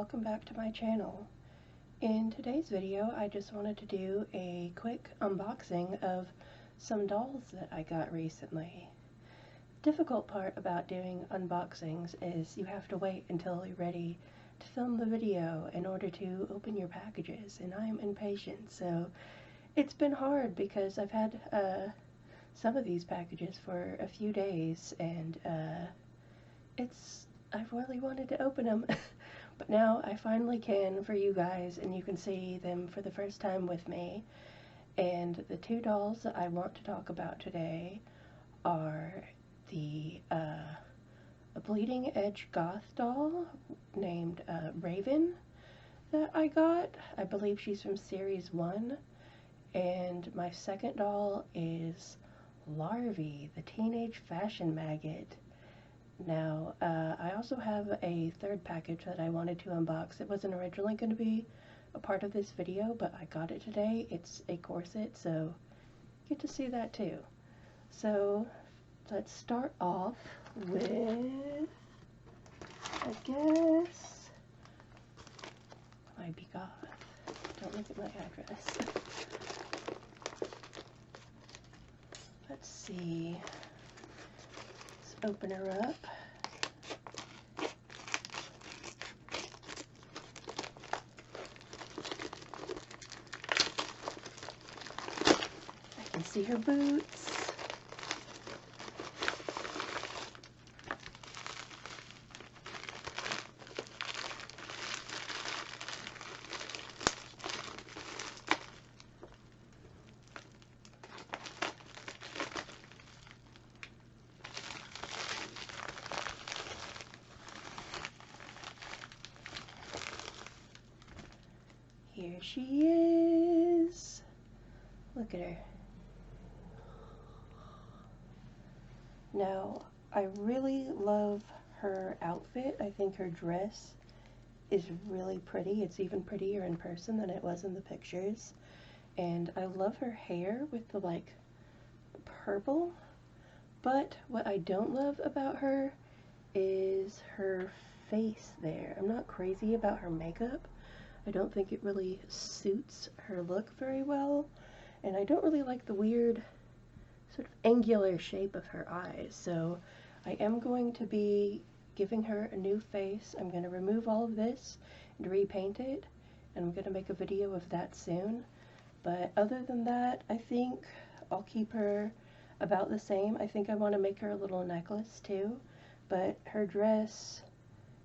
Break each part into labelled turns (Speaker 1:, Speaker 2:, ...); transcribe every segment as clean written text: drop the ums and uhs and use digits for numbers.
Speaker 1: welcome back to my channel. In today's video, I just wanted to do a quick unboxing of some dolls that I got recently. The difficult part about doing unboxings is you have to wait until you're ready to film the video in order to open your packages, and I am impatient, so it's been hard because I've had some of these packages for a few days, and I've really wanted to open them. But now I finally can for you guys, and you can see them for the first time with me. And the two dolls that I want to talk about today are a Bleeding Edge Goth doll named Raven that I got. I believe she's from Series 1. And my second doll is Larvie, the Teenage Fashion Maggot. Now, I also have a third package that I wanted to unbox. It wasn't originally going to be a part of this video, but I got it today. It's a corset, so you get to see that too. So, let's start off with, I guess, my BeGoths. Don't look at my address. Let's see. Open her up. I can see her boots. Here she is. Look at her. Now, I really love her outfit. I think her dress is really pretty. It's even prettier in person than it was in the pictures. And I love her hair with the, like, purple. But what I don't love about her is her face there. I'm not crazy about her makeup. I don't think it really suits her look very well, and I don't really like the weird sort of angular shape of her eyes, so I am going to be giving her a new face. I'm going to remove all of this and repaint it, and I'm going to make a video of that soon. But other than that, I think I'll keep her about the same. I think I want to make her a little necklace too, but her dress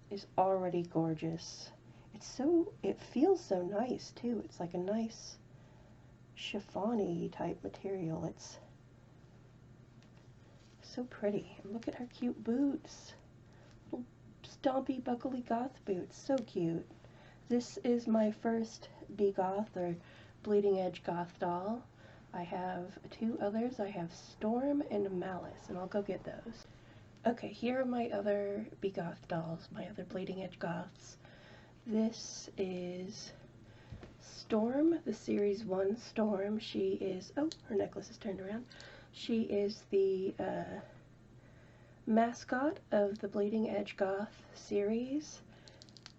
Speaker 1: is already gorgeous. It feels so nice too. It's like a nice chiffon-y type material. It's so pretty. And look at her cute boots. Little stompy, buckly goth boots. So cute. This is my first BeGoth or Bleeding Edge Goth doll. I have two others. I have Storm and Malice, and I'll go get those. Okay, here are my other BeGoth dolls, my other Bleeding Edge Goths. This is Storm, the Series 1 Storm. She is, oh, her necklace is turned around. She is the mascot of the Bleeding Edge Goth series.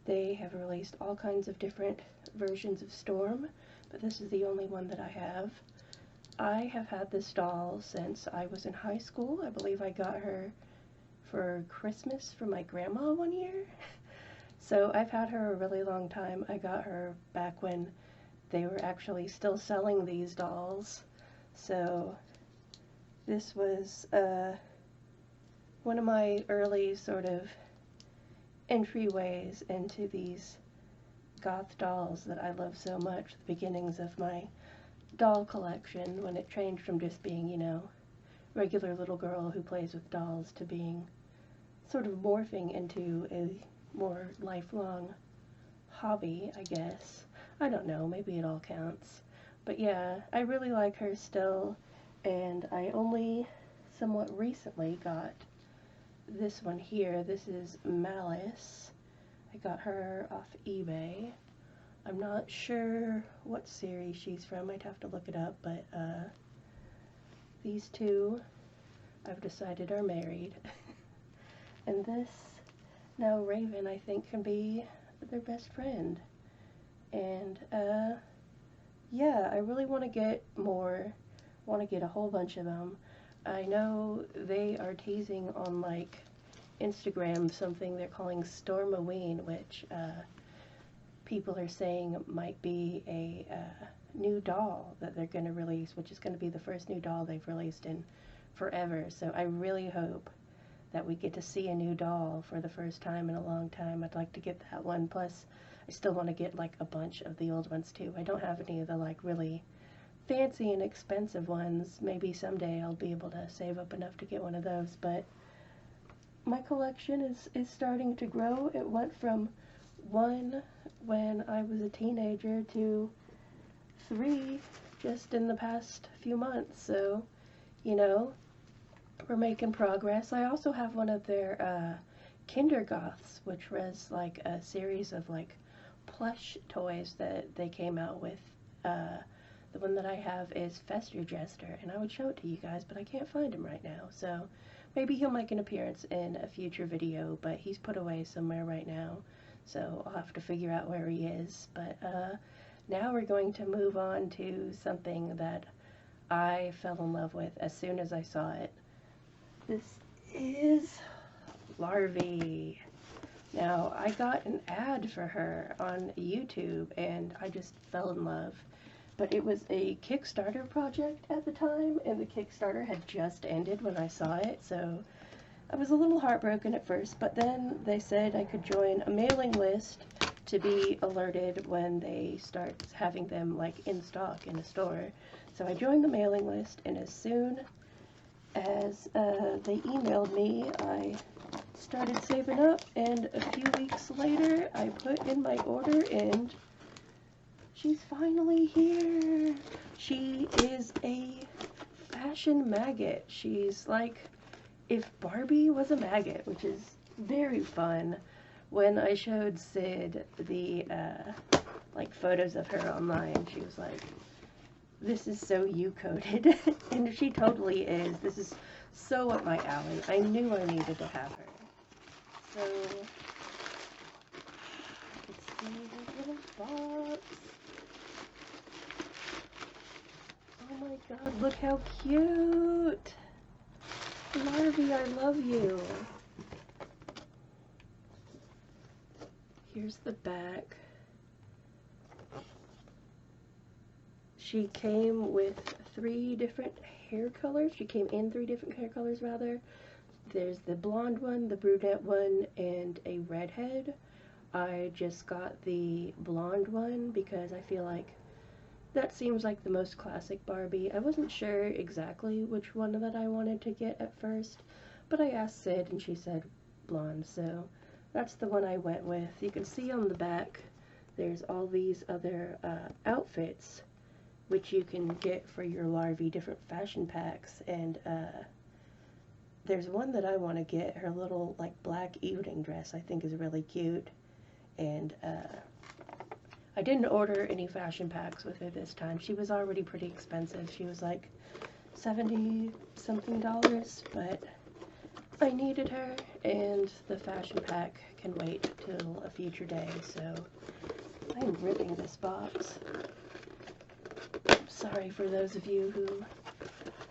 Speaker 1: They have released all kinds of different versions of Storm, but this is the only one that I have. I have had this doll since I was in high school. I believe I got her for Christmas from my grandma one year. So I've had her a really long time. I got her back when they were actually still selling these dolls. So this was one of my early sort of entryways into these goth dolls that I love so much. The beginnings of my doll collection, when it changed from just being, you know, regular little girl who plays with dolls to being sort of morphing into a more lifelong hobby, I guess. I don't know, maybe it all counts. But yeah, I really like her still, and I only somewhat recently got this one here. This is Malice. I got her off eBay. I'm not sure what series she's from. I'd have to look it up, but these two I've decided are married. And this, now Raven, I think can be their best friend. And yeah, I really want to get more, want to get a whole bunch of them. I know they are teasing on like Instagram something they're calling Stormaween, which people are saying might be a new doll that they're going to release, which is going to be the first new doll they've released in forever. So I really hope that we get to see a new doll for the first time in a long time. I'd like to get that one. Plus, I still want to get like a bunch of the old ones too. I don't have any of the like really fancy and expensive ones. Maybe someday I'll be able to save up enough to get one of those, but my collection is starting to grow. It went from 1 when I was a teenager to 3 just in the past few months, so, you know, we're making progress. I also have one of their BeGoths, which was like a series of like plush toys that they came out with. The one that I have is Fester Jester, and I would show it to you guys, but I can't find him right now, so maybe he'll make an appearance in a future video, but he's put away somewhere right now, so I'll have to figure out where he is. But now we're going to move on to something that I fell in love with as soon as I saw it. This is Larvie. Now, I got an ad for her on YouTube, and I just fell in love. But it was a Kickstarter project at the time, and the Kickstarter had just ended when I saw it, so I was a little heartbroken at first, but then they said I could join a mailing list to be alerted when they start having them like in stock in a store. So I joined the mailing list, and as soon as they emailed me, I started saving up, and a few weeks later I put in my order, and she's finally here. She is a fashion maggot. She's like if Barbie was a maggot, which is very fun. When I showed Sid the like photos of her online, she was like, this is so you-coded. And she totally is. This is so up my alley. I knew I needed to have her. So, let's see this little box. Oh my god, look how cute! Larvie, I love you! Here's the back. She came with 3 different hair colors. She came in 3 different hair colors, rather. There's the blonde one, the brunette one, and a redhead. I just got the blonde one because I feel like that seems like the most classic Barbie. I wasn't sure exactly which one that I wanted to get at first, but I asked Sid and she said blonde, so that's the one I went with. You can see on the back there's all these other outfits which you can get for your Larvie, different fashion packs, and there's one that I want to get. Her little like black evening dress I think is really cute, and I didn't order any fashion packs with her this time. She was already pretty expensive. She was like $70 something, but I needed her, and the fashion pack can wait till a future day, so I'm ripping this box. Sorry for those of you who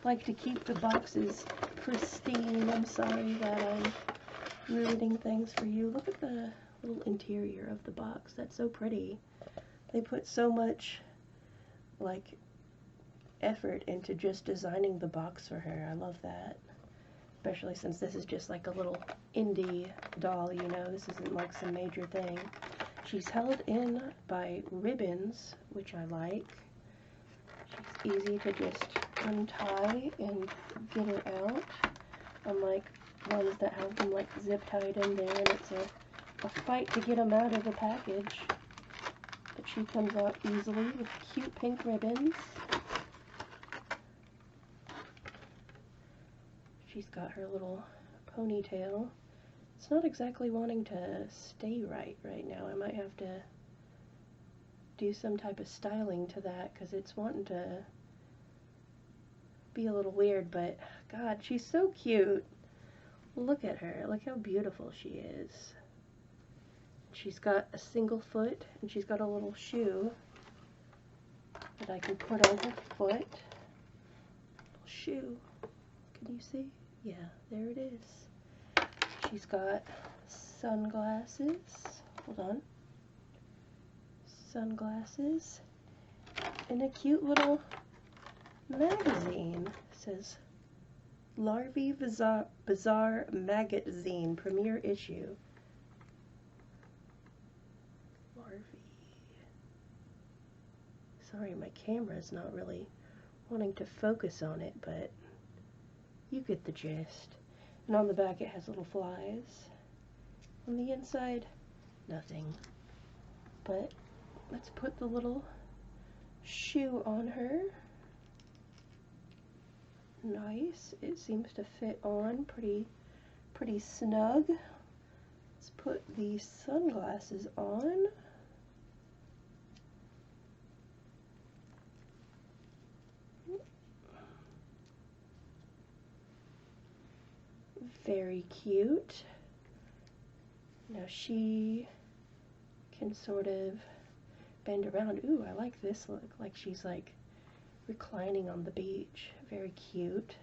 Speaker 1: like to keep the boxes pristine. I'm sorry that I'm ruining things for you. Look at the little interior of the box. That's so pretty. They put so much, like, effort into just designing the box for her. I love that. Especially since this is just like a little indie doll, you know. This isn't like some major thing. She's held in by ribbons, which I like. She's easy to just untie and get her out. Unlike ones that have them like zip tied in there, and it's a fight to get them out of the package. But she comes out easily with cute pink ribbons. She's got her little ponytail. It's not exactly wanting to stay right now. I might have to do some type of styling to that because it's wanting to be a little weird, but God, she's so cute. Look at her. Look how beautiful she is. she's got a single foot, and she's got a little shoe that I can put on her foot. Little shoe. Can you see? Yeah, there it is. She's got sunglasses. Hold on. Sunglasses. And a cute little magazine. It says Larvie Bizarre Maggot Zine, premiere issue. Larvie. Sorry, my camera's not really wanting to focus on it, but you get the gist. And on the back it has little flies. On the inside, nothing. But let's put the little shoe on her. Nice. It seems to fit on pretty snug. Let's put the sunglasses on. Very cute. Now she can sort of bend around. Ooh, I like this look. Like she's like reclining on the beach. Very cute.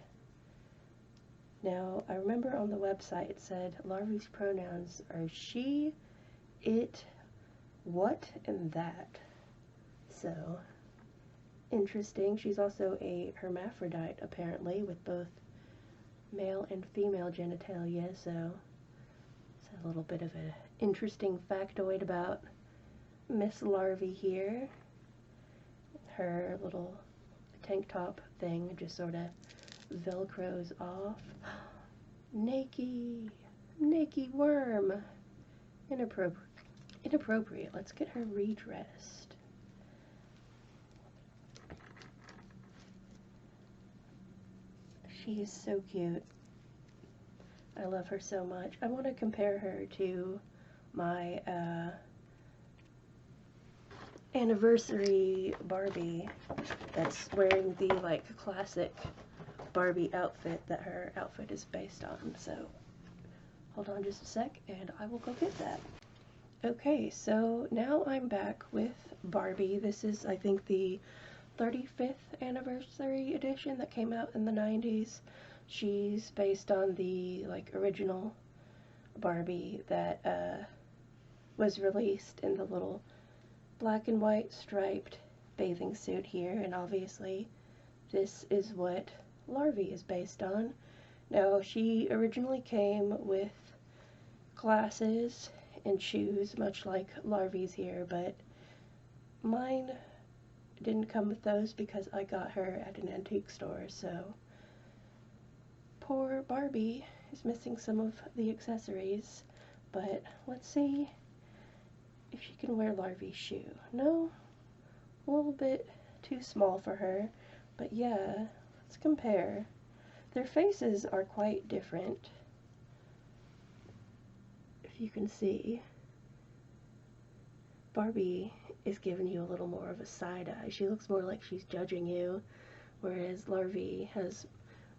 Speaker 1: Now, I remember on the website it said Larvie's pronouns are she, it, what, and that. So, interesting. She's also a hermaphrodite, apparently, with both male and female genitalia, so it's a little bit of an interesting factoid about Miss Larvie here. Her little tank top thing just sort of velcros off. Naked worm. Inappropriate. Let's get her redressed. She is so cute. I love her so much. I want to compare her to my anniversary Barbie that's wearing the like classic Barbie outfit that her outfit is based on. So hold on just a sec and I will go get that. Okay, so now I'm back with Barbie. This is, I think, the 35th anniversary edition that came out in the 90s. She's based on the like original Barbie that was released in the little black and white striped bathing suit here, and obviously this is what Larvie is based on. Now, she originally came with glasses and shoes, much like Larvie's here, but mine didn't come with those because I got her at an antique store, so poor Barbie is missing some of the accessories, but let's see if she can wear Larvie's shoe. No, a little bit too small for her, but yeah, let's compare. Their faces are quite different, if you can see. Barbie is giving you a little more of a side eye. She looks more like she's judging you, whereas Larvie has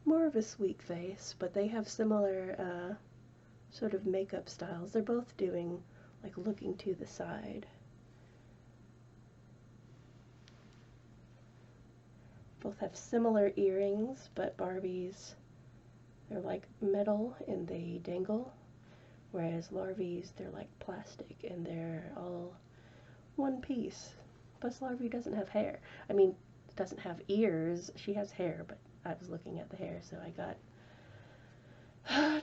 Speaker 1: more of a sweet face, but they have similar sort of makeup styles. They're both doing like looking to the side. Both have similar earrings, but Barbie's, they're like metal and they dangle, whereas Larvie's, they're like plastic and they're all one piece. Plus Larvie doesn't have hair. I mean, doesn't have ears. She has hair, but I was looking at the hair, so I got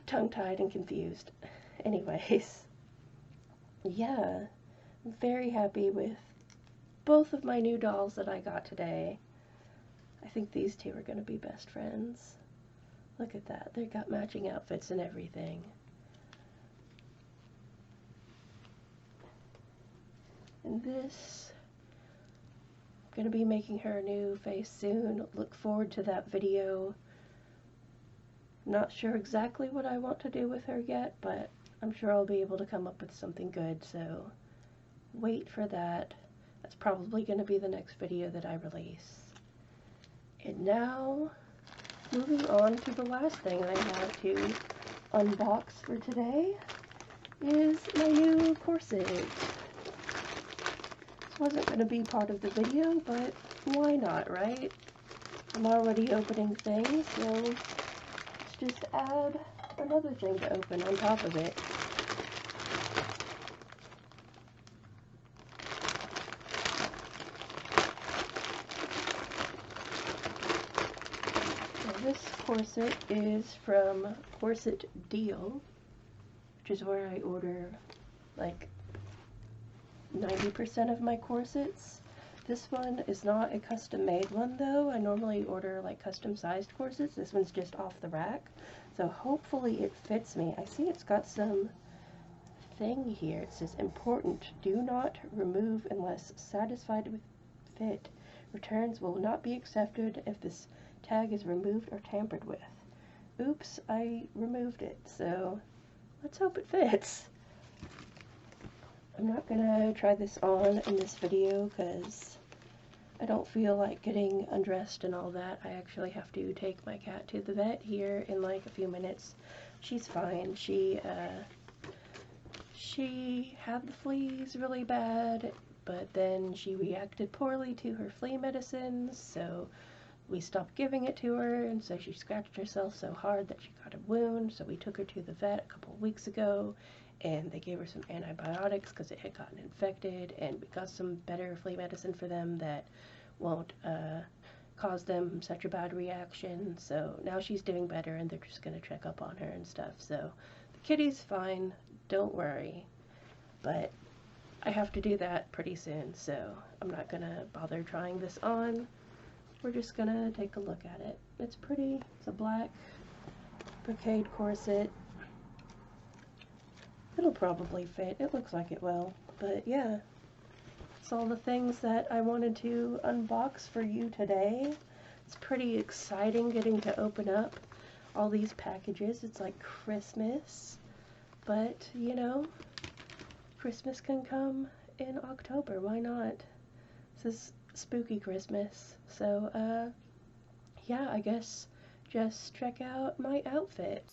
Speaker 1: tongue-tied and confused. Anyways, yeah, I'm very happy with both of my new dolls that I got today. I think these two are going to be best friends. Look at that. They've got matching outfits and everything. And this, I'm going to be making her a new face soon. Look forward to that video. Not sure exactly what I want to do with her yet, but I'm sure I'll be able to come up with something good, so wait for that. That's probably going to be the next video that I release. And now, moving on to the last thing I have to unbox for today is my new corset. This wasn't going to be part of the video, but why not, right? I'm already opening things, so let's just add another thing to open on top of it. This corset is from Corset Deal, which is where I order like 90% of my corsets. This one is not a custom made one though. I normally order like custom sized corsets. This one's just off the rack. So hopefully it fits me. I see it's got some thing here. It says important. Do not remove unless satisfied with fit. Returns will not be accepted if this tag is removed or tampered with. Oops, I removed it, so let's hope it fits. I'm not gonna try this on in this video because I don't feel like getting undressed and all that. I actually have to take my cat to the vet here in like a few minutes. She's fine. She had the fleas really bad, but then she reacted poorly to her flea medicines, so we stopped giving it to her, and so she scratched herself so hard that she got a wound, so we took her to the vet a couple of weeks ago, and they gave her some antibiotics because it had gotten infected, and we got some better flea medicine for them that won't cause them such a bad reaction. So now she's doing better, and they're just going to check up on her and stuff. So the kitty's fine, don't worry, but I have to do that pretty soon, so I'm not going to bother trying this on. We're just gonna take a look at it. It's pretty. It's a black brocade corset. It'll probably fit. It looks like it will. But yeah, it's all the things that I wanted to unbox for you today. It's pretty exciting getting to open up all these packages. It's like Christmas, but you know, Christmas can come in October. Why not? This is spooky Christmas. So, yeah, I guess just check out my outfit.